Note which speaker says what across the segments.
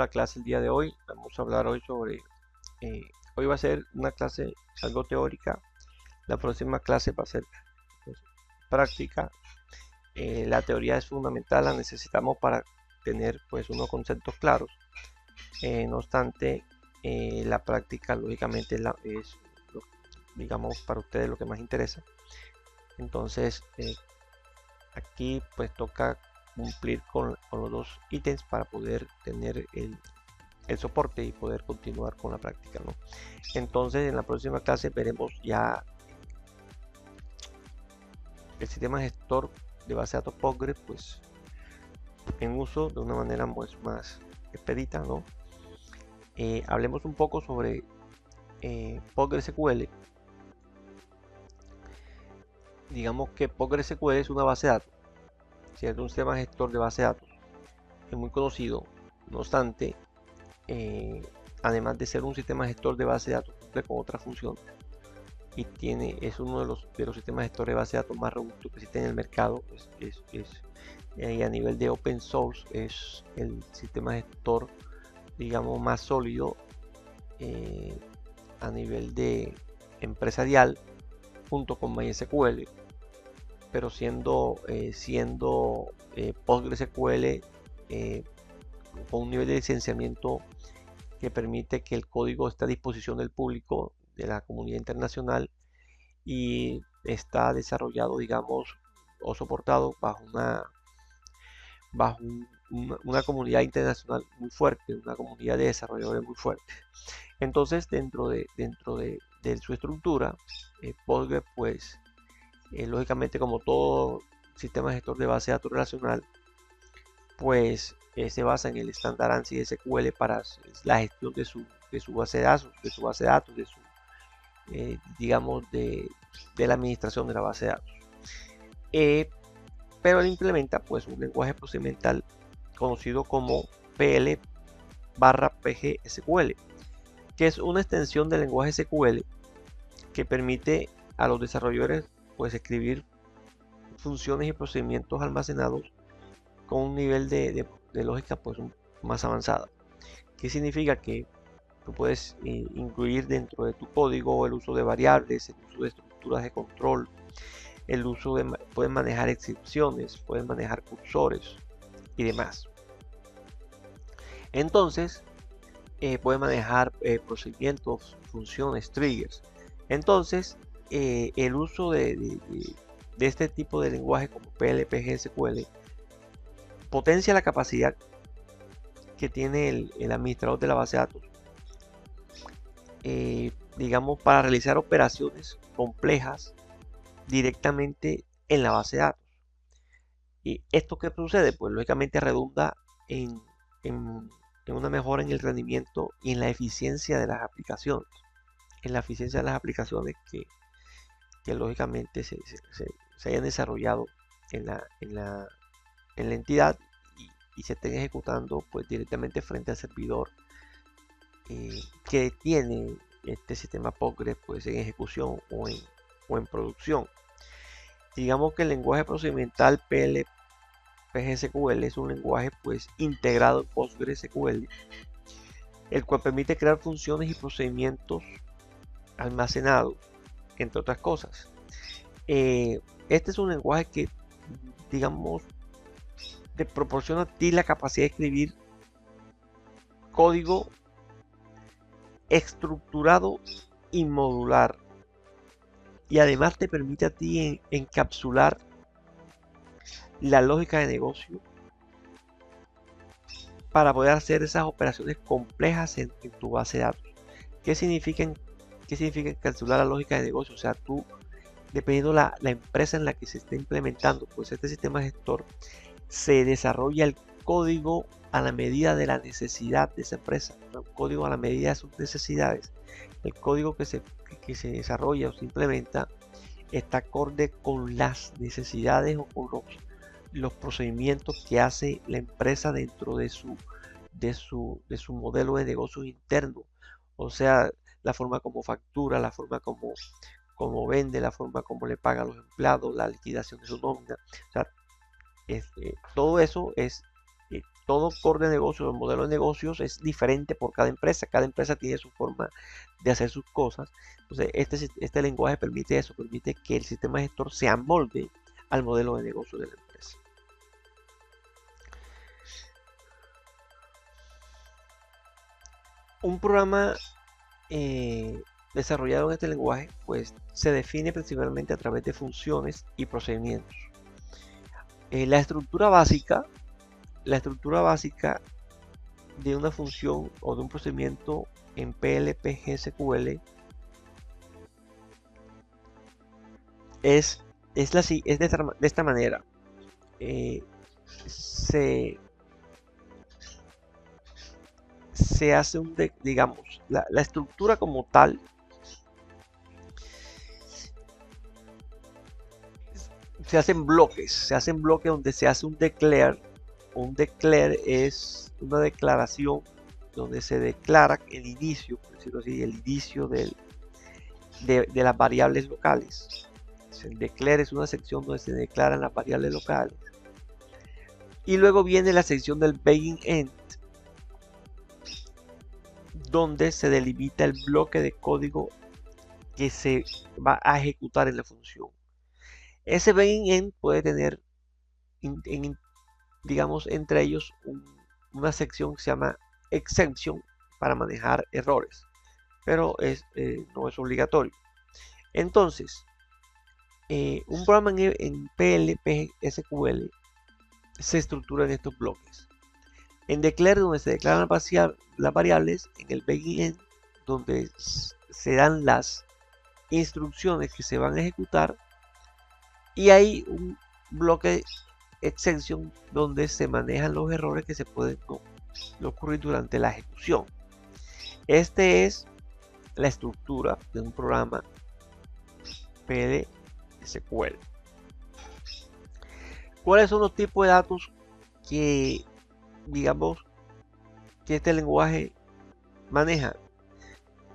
Speaker 1: la clase el día de hoy. Vamos a hablar hoy sobre, eh, hoy va a ser una clase algo teórica. La próxima clase va a ser pues, práctica. La teoría es fundamental, la necesitamos para tener pues unos conceptos claros. No obstante, la práctica lógicamente es digamos para ustedes lo que más interesa. Entonces, aquí pues toca cumplir con los dos ítems para poder tener el soporte y poder continuar con la práctica, ¿no? Entonces en la próxima clase veremos ya el sistema gestor de base de datos Postgres pues en uso de una manera pues, más expedita, ¿no? Hablemos un poco sobre PostgreSQL. Digamos que PostgreSQL es una base de datos, ¿cierto? Un sistema gestor de base de datos es muy conocido. No obstante, además de ser un sistema gestor de base de datos, cumple con otras funciones y es uno de los sistemas gestores de base de datos más robustos que existe en el mercado. Y a nivel de open source es el sistema gestor, digamos, más sólido a nivel de empresarial junto con MySQL, pero siendo PostgreSQL con un nivel de licenciamiento que permite que el código esté a disposición del público, de la comunidad internacional, y está desarrollado, digamos, o soportado bajo una comunidad internacional muy fuerte, una comunidad de desarrolladores muy fuerte. Entonces, dentro de su estructura, Postgres, pues, lógicamente, como todo sistema gestor de base de datos relacional, pues se basa en el estándar ANSI SQL para la gestión de su base de datos, digamos, de la administración de la base de datos. Pero él implementa pues un lenguaje procedimental conocido como PL/PG-SQL, que es una extensión del lenguaje SQL que permite a los desarrolladores pues escribir funciones y procedimientos almacenados con un nivel de lógica pues más avanzada. ¿Qué significa? Que tú puedes incluir dentro de tu código el uso de variables, el uso de estructuras de control, puedes manejar excepciones, puedes manejar cursores y demás. Entonces, puedes manejar procedimientos, funciones, triggers. Entonces, el uso de este tipo de lenguaje como PL/PG-SQL potencia la capacidad que tiene el administrador de la base de datos, digamos, para realizar operaciones complejas directamente en la base de datos. ¿Y esto qué sucede? Pues lógicamente redunda en, en, en una mejora en el rendimiento y en la eficiencia de las aplicaciones. En la eficiencia de las aplicaciones que lógicamente se hayan desarrollado en la entidad y se estén ejecutando pues directamente frente al servidor que tiene este sistema Postgres pues en ejecución o en producción. Digamos que el lenguaje procedimental PL/PG-SQL es un lenguaje pues integrado en PostgreSQL, el cual permite crear funciones y procedimientos almacenados, entre otras cosas. Este es un lenguaje que, digamos, te proporciona a ti la capacidad de escribir código estructurado y modular, y además te permite a ti encapsular la lógica de negocio para poder hacer esas operaciones complejas en tu base de datos. ¿Qué significa, encapsular la lógica de negocio? O sea, tú, dependiendo la empresa en la que se esté implementando, pues este sistema gestor se desarrolla el código a la medida de la necesidad de esa empresa, un código a la medida de sus necesidades. El código que se desarrolla o se implementa está acorde con las necesidades o con los procedimientos que hace la empresa dentro de su modelo de negocio interno. O sea, la forma como factura, la forma como vende, la forma como le paga a los empleados, la liquidación de su nómina. O sea, todo eso todo core de negocio, el modelo de negocios es diferente por cada empresa. Cada empresa tiene su forma de hacer sus cosas. Entonces, este lenguaje permite eso, permite que el sistema gestor se amolde al modelo de negocio de la empresa. Un programa desarrollado en este lenguaje, pues se define principalmente a través de funciones y procedimientos. La estructura básica de una función o de un procedimiento en PLPG SQL es de esta manera. Se hace digamos, la estructura como tal se hacen bloques donde se hace un declare. Un declare es una declaración donde se declara el inicio, por decirlo así, el inicio de las variables locales. El declare es una sección donde se declaran las variables locales. Y luego viene la sección del begin end, donde se delimita el bloque de código que se va a ejecutar en la función. Ese begin end puede tener, digamos, entre ellos una sección que se llama exception para manejar errores, pero no es obligatorio. Entonces, un programa en PLP SQL se estructura en estos bloques. En declare, donde se declaran las variables, en el begin, donde se dan las instrucciones que se van a ejecutar, y hay un bloque exception donde se manejan los errores que se pueden ocurrir durante la ejecución. Este es la estructura de un programa PLSQL. ¿Cuáles son los tipos de datos que, digamos, que este lenguaje maneja?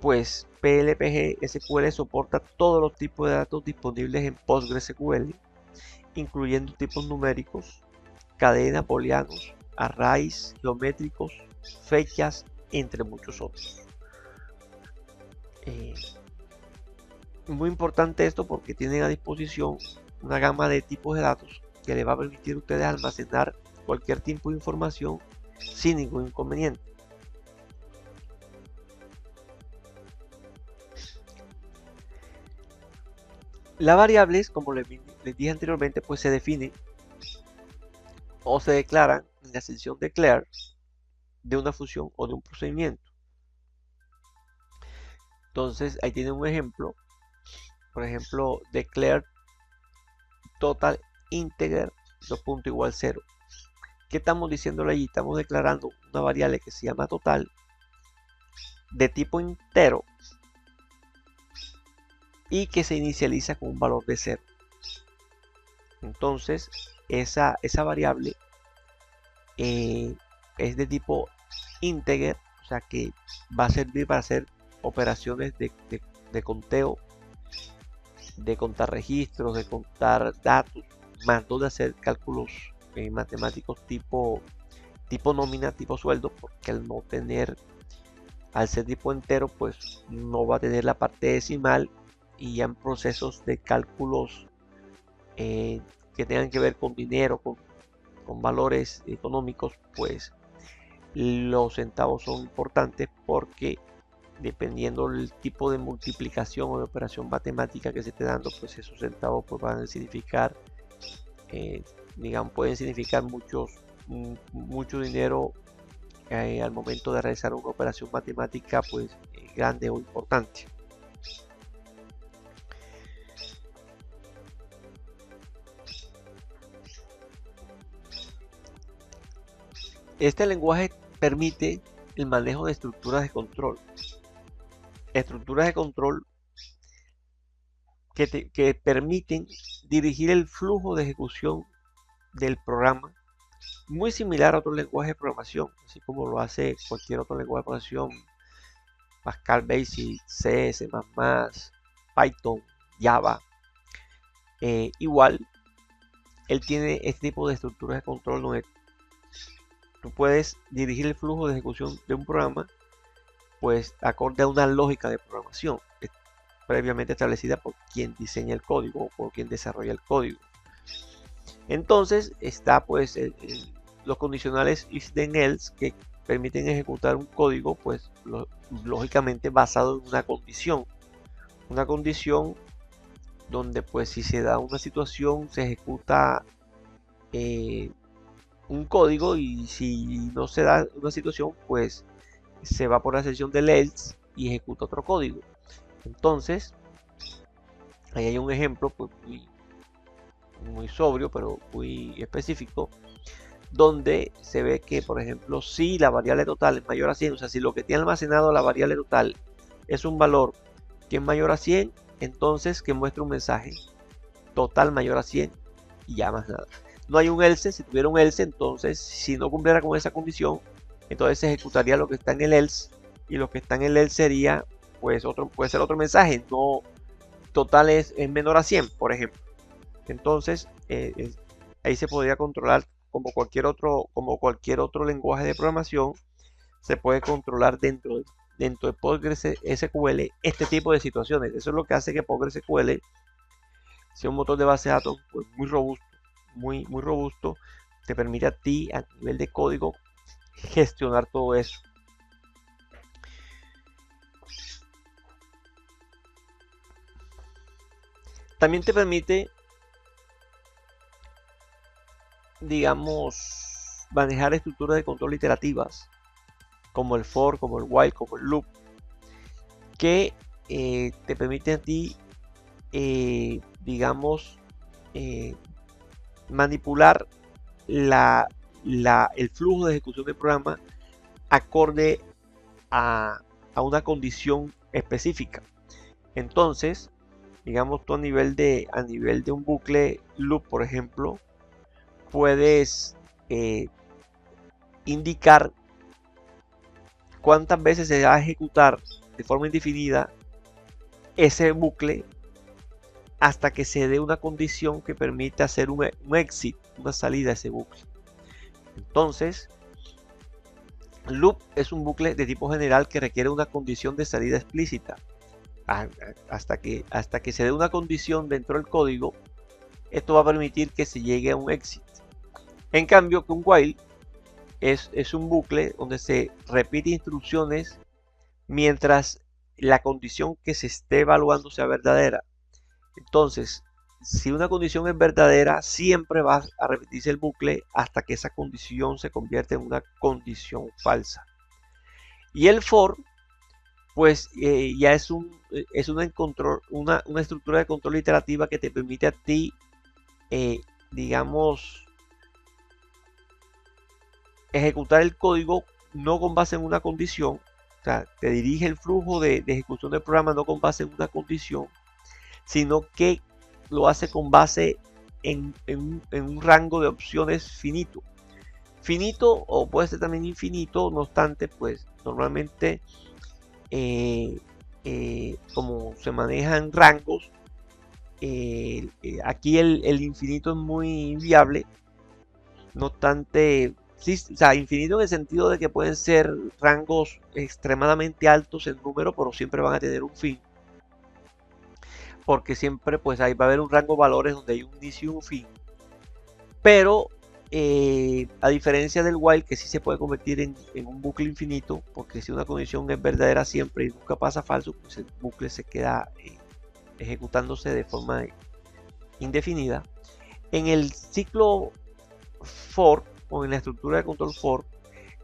Speaker 1: Pues PLPG SQL soporta todos los tipos de datos disponibles en PostgreSQL, incluyendo tipos numéricos, cadenas, booleanos, arrays, geométricos, fechas, entre muchos otros. Muy importante esto porque tienen a disposición una gama de tipos de datos que les va a permitir a ustedes almacenar cualquier tipo de información sin ningún inconveniente. Las variables, como les dije anteriormente, pues se definen o se declaran en la sección declare de una función o de un procedimiento. Entonces ahí tienen un ejemplo. Por ejemplo, declare total integer igual 0. ¿Qué estamos diciéndole allí? Estamos declarando una variable que se llama total de tipo entero y que se inicializa con un valor de 0. Entonces esa variable es de tipo integer, o sea que va a servir para hacer operaciones de conteo, de contar registros, de contar datos, más no de hacer cálculos matemáticos tipo nómina, tipo sueldo, porque al ser tipo entero, pues no va a tener la parte decimal, y ya en procesos de cálculos que tengan que ver con dinero, con valores económicos, pues los centavos son importantes porque dependiendo del tipo de multiplicación o de operación matemática que se esté dando, pues esos centavos pues van a significar, digamos, pueden significar mucho dinero al momento de realizar una operación matemática pues grande o importante. Este lenguaje permite el manejo de estructuras de control. Estructuras de control que permiten dirigir el flujo de ejecución del programa, muy similar a otro lenguaje de programación, así como lo hace cualquier otro lenguaje de programación, Pascal, Basic, C, C++, Python, Java. Igual, él tiene este tipo de estructuras de control donde tú puedes dirigir el flujo de ejecución de un programa pues acorde a una lógica de programación previamente establecida por quien diseña el código o por quien desarrolla el código. Entonces está pues los condicionales if then else que permiten ejecutar un código pues lógicamente basado en una condición donde pues si se da una situación se ejecuta un código, y si no se da una situación pues se va por la sección del else y ejecuta otro código. Entonces ahí hay un ejemplo pues muy sobrio pero muy específico, donde se ve que, por ejemplo, si la variable total es mayor a 100, o sea, si lo que tiene almacenado la variable total es un valor que es mayor a 100, entonces que muestre un mensaje total mayor a 100 y ya más nada. No hay un else. Si tuviera un else, entonces si no cumpliera con esa condición, entonces se ejecutaría lo que está en el else, y lo que está en el else sería pues puede ser otro mensaje, no total es menor a 100, por ejemplo. Entonces ahí se podría controlar como cualquier otro lenguaje de programación. Se puede controlar dentro de PostgreSQL este tipo de situaciones. Eso es lo que hace que PostgreSQL sea un motor de base de datos pues, muy robusto, muy robusto. Te permite a ti a nivel de código gestionar todo eso. También te permite, digamos, manejar estructuras de control iterativas como el for, como el while, como el loop, que te permite a ti, digamos, manipular el flujo de ejecución del programa acorde a una condición específica. Entonces, digamos, tú a nivel de un bucle loop, por ejemplo, puedes indicar cuántas veces se va a ejecutar de forma indefinida ese bucle hasta que se dé una condición que permita hacer un exit, una salida a ese bucle. Entonces, loop es un bucle de tipo general que requiere una condición de salida explícita. Hasta que se dé una condición dentro del código, esto va a permitir que se llegue a un exit. En cambio, que un while es un bucle donde se repite instrucciones mientras la condición que se esté evaluando sea verdadera. Entonces, si una condición es verdadera, siempre va a repetirse el bucle hasta que esa condición se convierta en una condición falsa. Y el for, pues ya es una estructura de control iterativa que te permite a ti, digamos, ejecutar el código no con base en una condición. O sea, te dirige el flujo de ejecución del programa no con base en una condición, sino que lo hace con base en un rango de opciones finito. Finito o puede ser también infinito, no obstante, pues normalmente como se manejan rangos, aquí el infinito es muy inviable. No obstante, sí, o sea, infinito en el sentido de que pueden ser rangos extremadamente altos en número, pero siempre van a tener un fin. Porque siempre pues ahí va a haber un rango de valores donde hay un inicio y un fin. Pero a diferencia del while, que sí se puede convertir en un bucle infinito, porque si una condición es verdadera siempre y nunca pasa falso, pues el bucle se queda ejecutándose de forma indefinida. En el ciclo for o en la estructura de control for,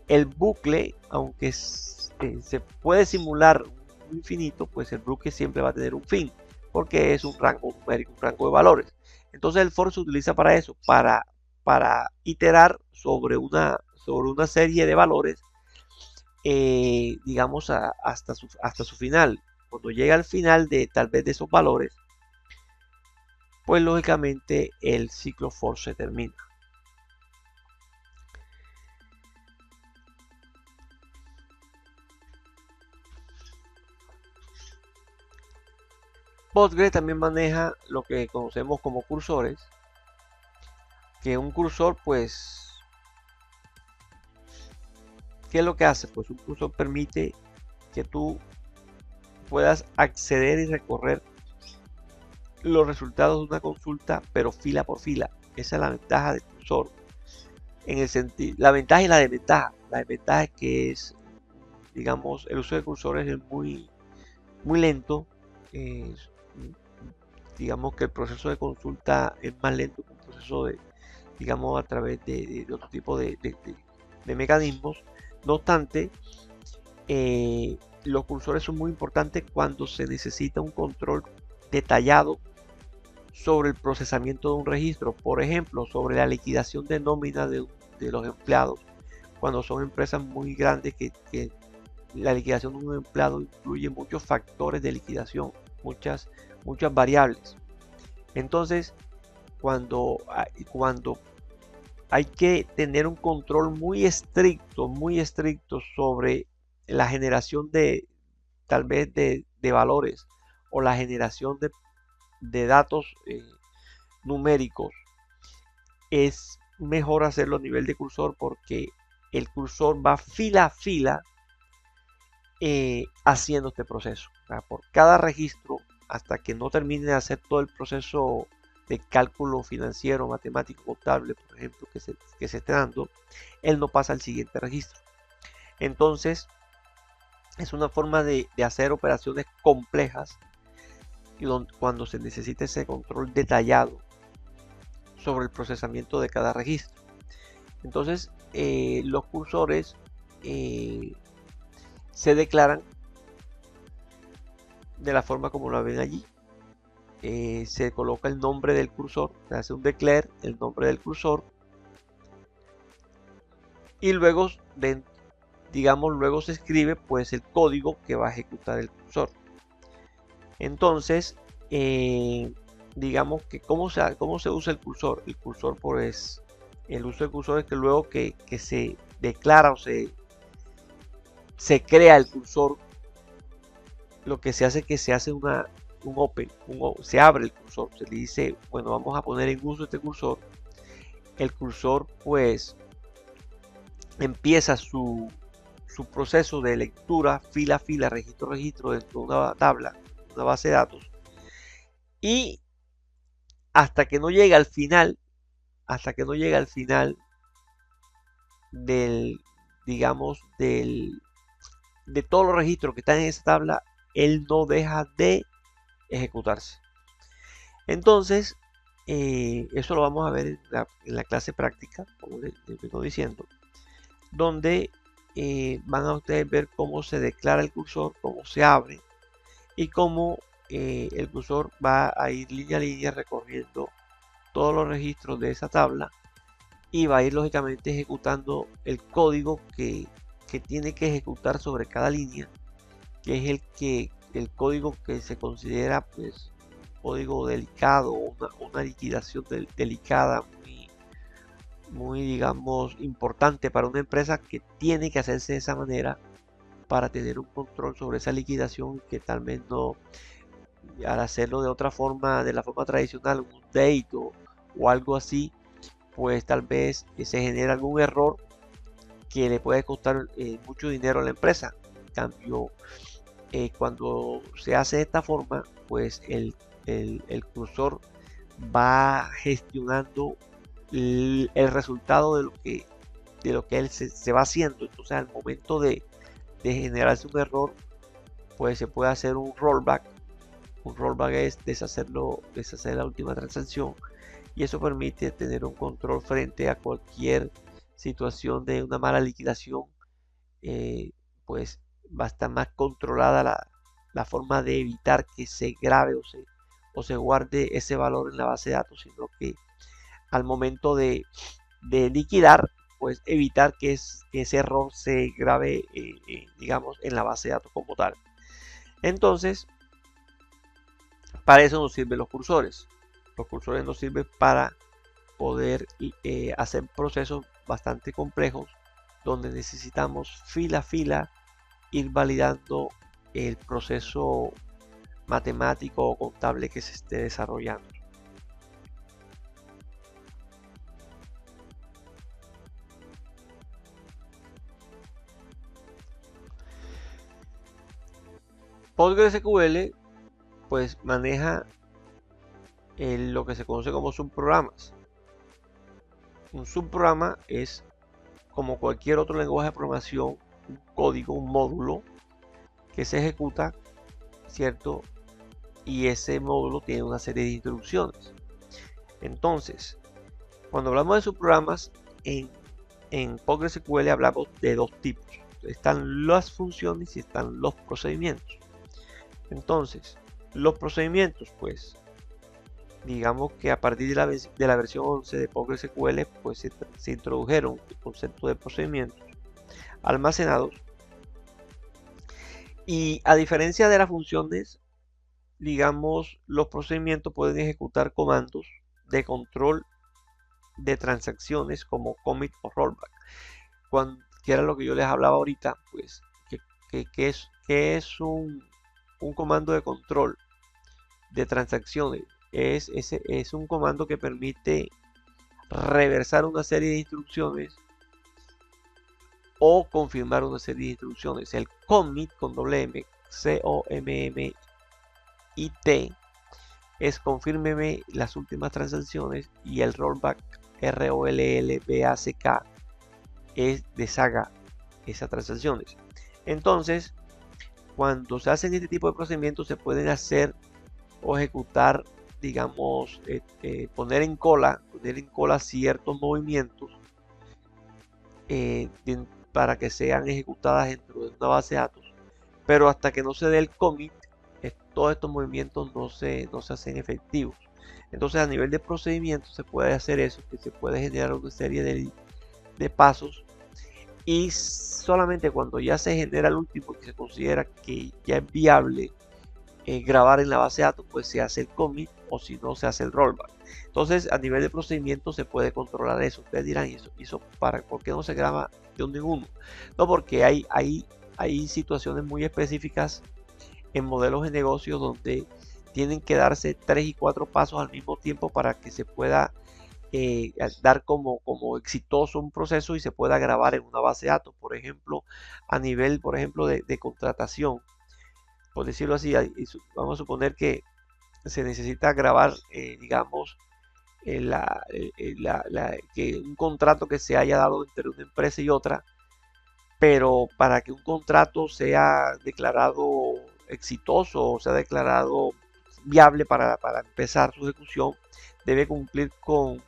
Speaker 1: el bucle, aunque se puede simular un infinito, pues el bucle siempre va a tener un fin, porque es un rango numérico, un rango de valores. Entonces el for se utiliza para eso, para iterar sobre una serie de valores, digamos hasta su final. Cuando llega al final de tal vez de esos valores, pues lógicamente el ciclo for se termina. Postgre también maneja lo que conocemos como cursores, que un cursor pues ¿qué es lo que hace? Pues un cursor permite que tú puedas acceder y recorrer los resultados de una consulta, pero fila por fila. Esa es la ventaja del cursor. En el sentido, la ventaja y la desventaja. La desventaja es que es, digamos, el uso de cursores es muy lento. Digamos que el proceso de consulta es más lento que un proceso de, digamos, a través de otro tipo de mecanismos. No obstante, los cursores son muy importantes cuando se necesita un control detallado sobre el procesamiento de un registro, por ejemplo, sobre la liquidación de nómina de los empleados, cuando son empresas muy grandes que la liquidación de un empleado incluye muchos factores de liquidación, muchas variables. Entonces, cuando hay que tener un control muy estricto sobre la generación de, tal vez, de valores o la generación de datos numéricos, es mejor hacerlo a nivel de cursor, porque el cursor va fila a fila haciendo este proceso. O sea, por cada registro, hasta que no termine de hacer todo el proceso de cálculo financiero, matemático, contable, por ejemplo, que se esté dando, él no pasa al siguiente registro. Entonces, es una forma de hacer operaciones complejas y cuando se necesita ese control detallado sobre el procesamiento de cada registro. Entonces, los cursores se declaran de la forma como lo ven allí. Se coloca el nombre del cursor, se hace un declare, el nombre del cursor, y luego, luego se escribe pues el código que va a ejecutar el cursor. Entonces, digamos que cómo se usa el cursor. El cursor, pues, el uso del cursor es que luego que se declara o se crea el cursor, lo que se hace es que se hace un open, se abre el cursor, se le dice, bueno, vamos a poner en uso este cursor. El cursor pues empieza su proceso de lectura fila a fila, registro a registro, dentro de una tabla, una base de datos, y hasta que no llega al final, del, digamos, de todos los registros que están en esa tabla, él no deja de ejecutarse. Entonces, eso lo vamos a ver en la clase práctica, como les vengo diciendo, donde van a ustedes ver cómo se declara el cursor, cómo se abre y cómo el cursor va a ir línea a línea recorriendo todos los registros de esa tabla y va a ir lógicamente ejecutando el código que tiene que ejecutar sobre cada línea, que es el código que se considera pues código delicado, una liquidación delicada, muy digamos importante para una empresa, que tiene que hacerse de esa manera para tener un control sobre esa liquidación, que tal vez no, al hacerlo de otra forma, de la forma tradicional, un date o algo así, pues tal vez se genera algún error que le puede costar mucho dinero a la empresa. En cambio, cuando se hace de esta forma, pues el cursor va gestionando el resultado de lo que él se va haciendo. Entonces, al momento de generarse un error, pues se puede hacer un rollback. Un rollback es deshacer la última transacción, y eso permite tener un control frente a cualquier situación de una mala liquidación. Pues va a estar más controlada la forma de evitar que se grabe o se guarde ese valor en la base de datos, sino que al momento de liquidar, pues evitar que ese error se grabe, digamos, en la base de datos como tal. Entonces, para eso nos sirven los cursores. Los cursores nos sirven para poder hacer procesos bastante complejos, donde necesitamos fila a fila ir validando el proceso matemático o contable que se esté desarrollando. PostgreSQL pues maneja lo que se conoce como subprogramas. Un subprograma es como cualquier otro lenguaje de programación, un código, un módulo que se ejecuta, ¿cierto? Y ese módulo tiene una serie de instrucciones. Entonces, cuando hablamos de subprogramas, en PostgreSQL hablamos de dos tipos. Están las funciones y están los procedimientos. Entonces, los procedimientos, pues, digamos que a partir de la versión 11 de PostgreSQL, pues se introdujeron el concepto de procedimientos almacenados. Y a diferencia de las funciones, digamos, los procedimientos pueden ejecutar comandos de control de transacciones como commit o rollback. Que era lo que yo les hablaba ahorita, pues, que es un comando de control de transacciones. Es un comando que permite reversar una serie de instrucciones o confirmar una serie de instrucciones. El commit con doble M, C-O-M-M-I-T, es confírmeme las últimas transacciones, y el rollback, R-O-L-L-B-A-C-K, es deshaga esas transacciones. Entonces, cuando se hacen este tipo de procedimientos, se pueden hacer o ejecutar, digamos, poner en cola ciertos movimientos para que sean ejecutadas dentro de una base de datos, pero hasta que no se dé el commit, todos estos movimientos no se hacen efectivos. Entonces, a nivel de procedimiento se puede hacer eso, que se puede generar una serie de pasos, y solamente cuando ya se genera el último, que se considera que ya es viable grabar en la base de datos, pues se hace el commit, o si no, se hace el rollback. Entonces, a nivel de procedimiento se puede controlar eso. Ustedes dirán, ¿eso por qué no se graba de uno en uno? No, porque hay situaciones muy específicas en modelos de negocio donde tienen que darse 3 y 4 pasos al mismo tiempo para que se pueda dar como exitoso un proceso y se pueda grabar en una base de datos. Por ejemplo, a nivel, por ejemplo, de contratación, por decirlo así, vamos a suponer que se necesita grabar, digamos, que un contrato que se haya dado entre una empresa y otra, pero para que un contrato sea declarado exitoso o sea declarado viable para empezar su ejecución, debe cumplir con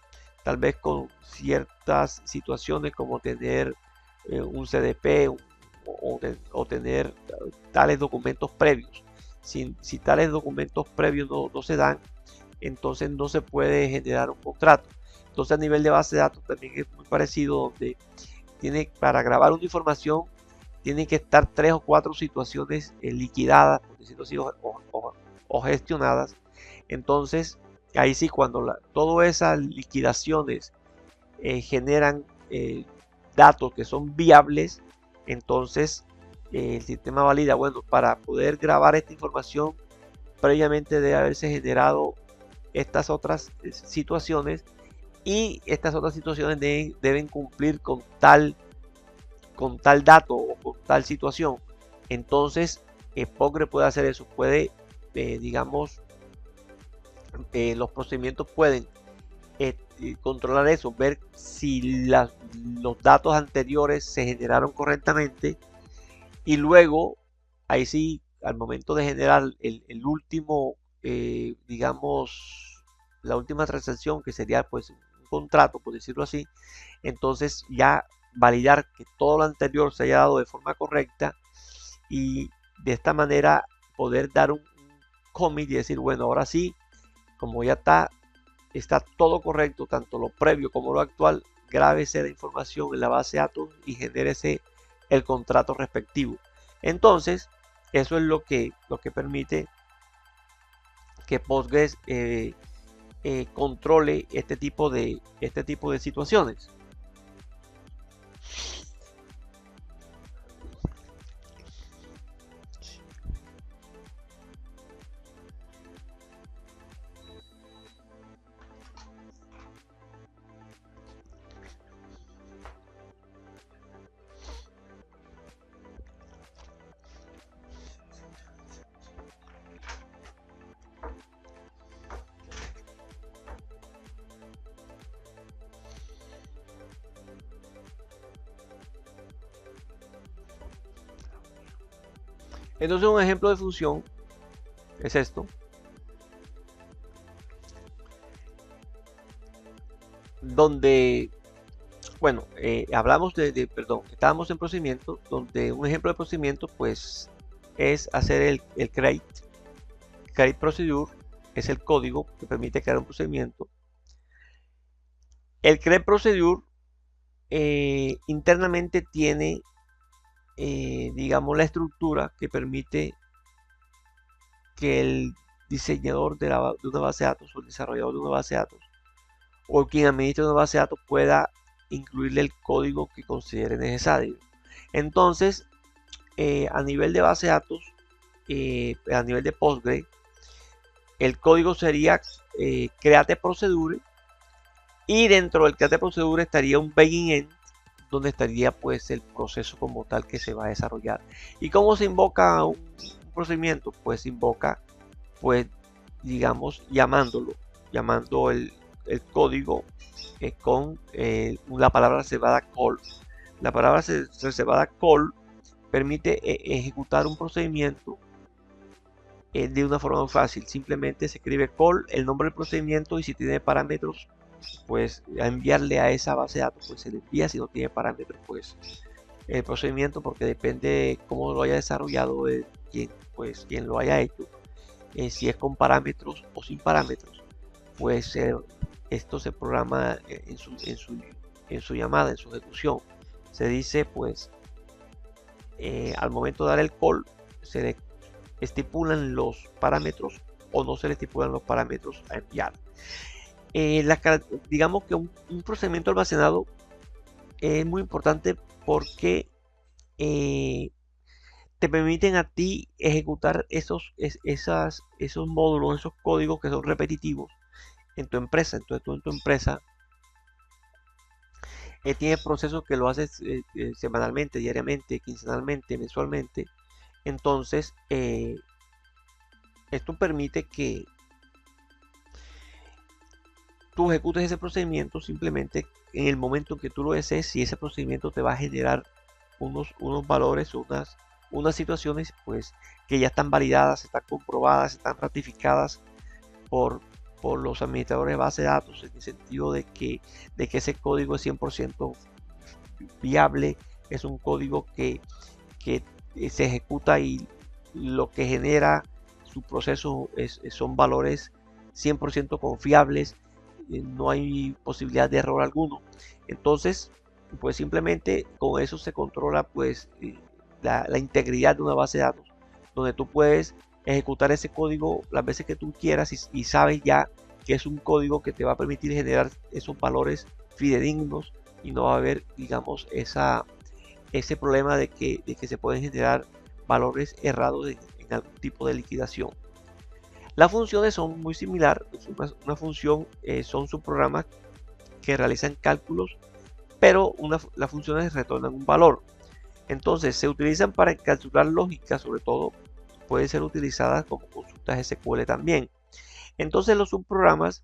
Speaker 1: tal vez con ciertas situaciones como tener un CDP o tener tales documentos previos. Si tales documentos previos no se dan, entonces no se puede generar un contrato. Entonces, a nivel de base de datos también es muy parecido, donde para grabar una información tienen que estar 3 o 4 situaciones liquidadas, por decirlo así, o gestionadas. Entonces, ahí sí, cuando todas esas liquidaciones generan datos que son viables, entonces el sistema valida, bueno, para poder grabar esta información, previamente debe haberse generado estas otras situaciones, y estas otras situaciones deben cumplir con tal dato o con tal situación. Entonces, Postgre puede hacer eso, puede, digamos, los procedimientos pueden controlar eso, ver si los datos anteriores se generaron correctamente, y luego, ahí sí, al momento de generar el último, digamos, la última transacción, que sería pues un contrato, por decirlo así, entonces ya validar que todo lo anterior se haya dado de forma correcta, y de esta manera poder dar un commit y decir, bueno, ahora sí, como ya está todo correcto, tanto lo previo como lo actual, grábese la información en la base de datos y genérese el contrato respectivo. Entonces, eso es lo que permite que Postgres controle este tipo de situaciones. Entonces un ejemplo de función es esto, donde, bueno, hablamos perdón, estábamos en procedimiento, donde un ejemplo de procedimiento pues es hacer el create procedure, es el código que permite crear un procedimiento. El create procedure internamente tiene, digamos, la estructura que permite que el diseñador de una base de datos o el desarrollador de una base de datos o quien administre una base de datos pueda incluirle el código que considere necesario. Entonces, a nivel de base de datos, a nivel de Postgre, el código sería create procedure, y dentro del create procedure estaría un begin end donde estaría pues el proceso como tal que se va a desarrollar. ¿Y cómo se invoca un procedimiento? Pues se invoca, pues digamos, llamando el código con la palabra reservada call. La palabra reservada call permite ejecutar un procedimiento de una forma fácil. Simplemente se escribe call, el nombre del procedimiento, y si tiene parámetros, pues a enviarle a esa base de datos, pues se le envía. Si no tiene parámetros, pues el procedimiento, porque depende cómo lo haya desarrollado quien lo haya hecho, si es con parámetros o sin parámetros, pues esto se programa en su llamada, en su ejecución. Se dice pues al momento de dar el call se le estipulan los parámetros o no se le estipulan los parámetros a enviar. Digamos que un procedimiento almacenado es muy importante porque te permiten a ti ejecutar esos módulos, esos códigos que son repetitivos en tu empresa. Entonces tú en tu empresa tienes procesos que lo haces semanalmente, diariamente, quincenalmente, mensualmente. Entonces esto permite que tú ejecutes ese procedimiento simplemente en el momento que tú lo desees, si ese procedimiento te va a generar unos valores, unas situaciones pues que ya están validadas, están comprobadas, están ratificadas por los administradores de base de datos, en el sentido de que ese código es 100% viable, es un código que se ejecuta y lo que genera su proceso son valores 100% confiables, no hay posibilidad de error alguno. Entonces, pues simplemente con eso se controla pues la integridad de una base de datos, donde tú puedes ejecutar ese código las veces que tú quieras y sabes ya que es un código que te va a permitir generar esos valores fidedignos y no va a haber, digamos, ese problema de que se pueden generar valores errados en algún tipo de liquidación. Las funciones son muy similares. Una función son subprogramas que realizan cálculos, pero las funciones retornan un valor. Entonces se utilizan para encapsular lógica, sobre todo pueden ser utilizadas como consultas SQL también. Entonces los subprogramas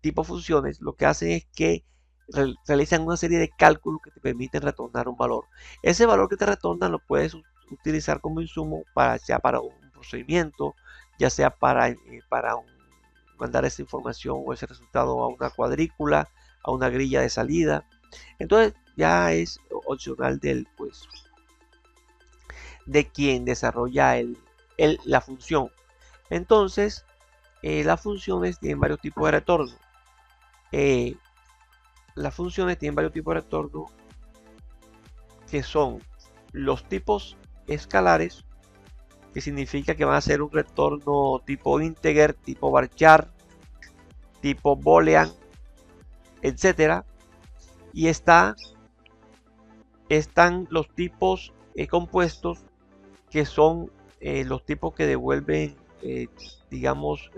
Speaker 1: tipo funciones lo que hacen es que realizan una serie de cálculos que te permiten retornar un valor. Ese valor que te retornan lo puedes utilizar como insumo ya para un procedimiento, ya sea para mandar esa información o ese resultado a una cuadrícula, a una grilla de salida. Entonces ya es opcional de quien desarrolla la función. Entonces las funciones tienen varios tipos de retorno. Las funciones tienen varios tipos de retorno, que son los tipos escalares, que significa que van a ser un retorno tipo integer, tipo varchar, tipo boolean, etcétera. Y están los tipos compuestos, que son los tipos que devuelven digamos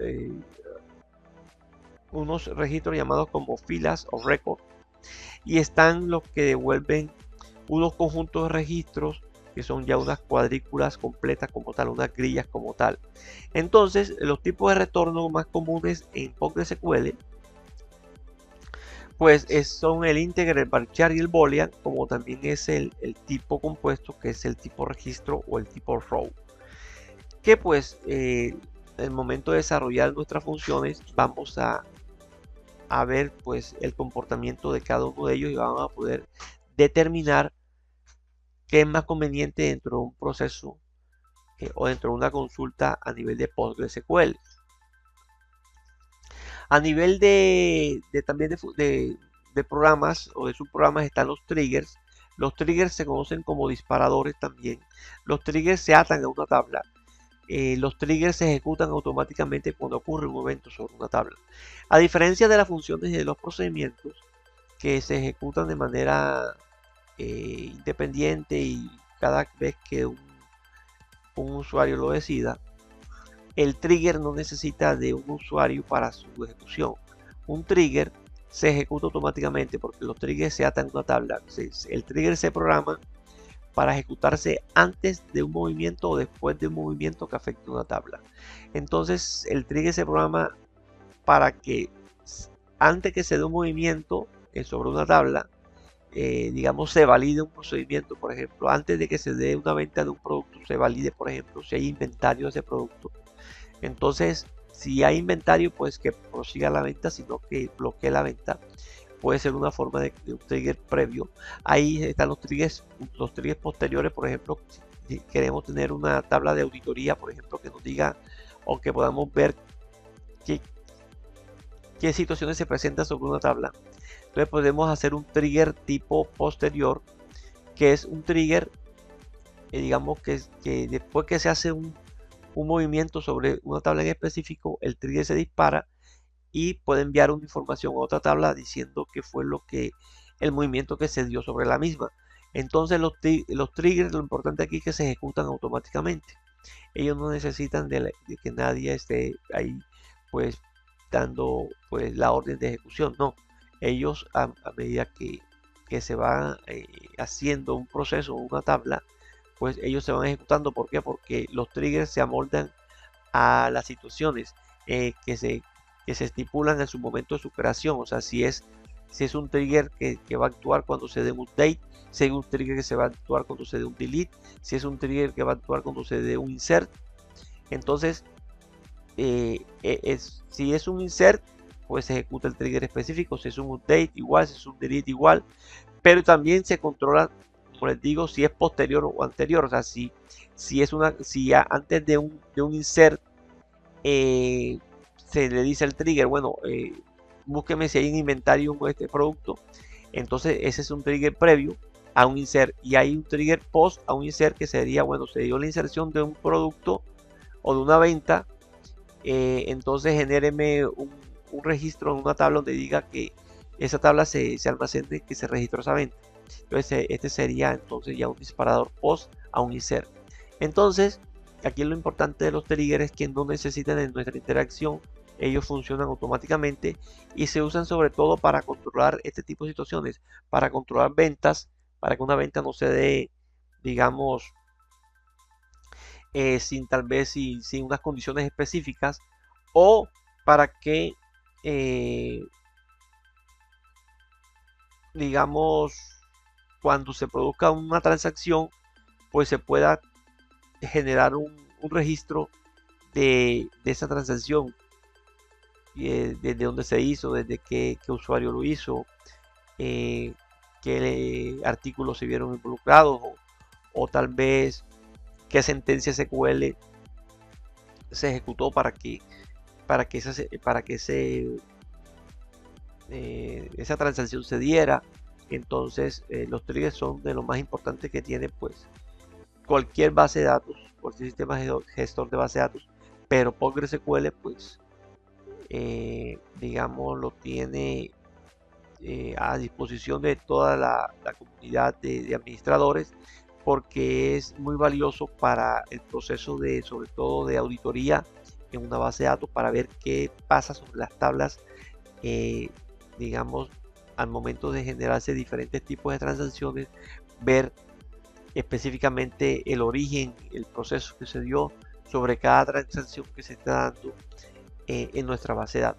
Speaker 1: unos registros llamados como filas o record, y están los que devuelven unos conjuntos de registros que son ya unas cuadrículas completas como tal, unas grillas como tal. Entonces los tipos de retorno más comunes en PostgreSQL pues son el integer, el varchar y el boolean, como también es el tipo compuesto, que es el tipo registro o el tipo row. que pues en el momento de desarrollar nuestras funciones vamos a ver pues el comportamiento de cada uno de ellos y vamos a poder determinar qué es más conveniente dentro de un proceso o dentro de una consulta a nivel de PostgreSQL. A nivel también de programas o de subprogramas están los triggers. Los triggers se conocen como disparadores también. Los triggers se atan a una tabla. Los triggers se ejecutan automáticamente cuando ocurre un evento sobre una tabla. A diferencia de las funciones y de los procedimientos que se ejecutan de manera independiente y cada vez que un usuario lo decida, el trigger no necesita de un usuario para su ejecución. Un trigger se ejecuta automáticamente porque los triggers se atan a una tabla. El trigger se programa para ejecutarse antes de un movimiento o después de un movimiento que afecte una tabla. Entonces el trigger se programa para que antes que se dé un movimiento sobre una tabla, digamos, se valide un procedimiento. Por ejemplo, antes de que se dé una venta de un producto, se valide, por ejemplo, si hay inventario de ese producto. Entonces, si hay inventario, pues que prosiga la venta, sino que bloquee la venta. Puede ser una forma de un trigger previo. Ahí están los triggers posteriores. Por ejemplo, si queremos tener una tabla de auditoría, por ejemplo, que nos diga o que podamos ver qué situaciones se presentan sobre una tabla. Entonces podemos hacer un trigger tipo posterior, que es un trigger, digamos que después que se hace un movimiento sobre una tabla en específico, el trigger se dispara y puede enviar una información a otra tabla diciendo que fue el movimiento que se dio sobre la misma. Entonces los triggers, lo importante aquí es que se ejecutan automáticamente. Ellos no necesitan de que nadie esté ahí pues dando pues la orden de ejecución. No, ellos a medida que se va haciendo un proceso, una tabla, pues ellos se van ejecutando. ¿Por qué? Porque los triggers se amoldan a las situaciones que se estipulan en su momento de su creación. O sea, si es un trigger que va a actuar cuando se dé un update, si es un trigger que se va a actuar cuando se dé un delete, si es un trigger que va a actuar cuando se dé un insert. Entonces, si es un insert, pues se ejecuta el trigger específico. Si es un update, igual. Si es un delete, igual. Pero también se controla, como les digo, si es posterior o anterior. O sea, si antes de un insert se le dice al trigger, bueno, búsqueme si hay un inventario de este producto. Entonces ese es un trigger previo a un insert, y hay un trigger post a un insert que sería, bueno, se dio la inserción de un producto o de una venta, entonces genéreme un registro en una tabla donde diga que esa tabla se almacene, que se registró esa venta. Entonces este sería entonces ya un disparador post a un insert. Entonces aquí lo importante de los triggers es que no necesitan de nuestra interacción. Ellos funcionan automáticamente y se usan sobre todo para controlar este tipo de situaciones, para controlar ventas, para que una venta no se dé, digamos, tal vez sin unas condiciones específicas, o para que, digamos, cuando se produzca una transacción, pues se pueda generar un registro de esa transacción, desde dónde se hizo, desde qué usuario lo hizo, qué artículos se vieron involucrados, o tal vez qué sentencia SQL se ejecutó para que esa transacción se diera. Entonces los triggers son de lo más importante que tiene pues cualquier base de datos, cualquier sistema gestor de base de datos, pero PostgreSQL pues digamos lo tiene a disposición de toda la comunidad de administradores, porque es muy valioso para el proceso sobre todo de auditoría en una base de datos, para ver qué pasa sobre las tablas, digamos, al momento de generarse diferentes tipos de transacciones, ver específicamente el origen, el proceso que se dio sobre cada transacción que se está dando en nuestra base de datos.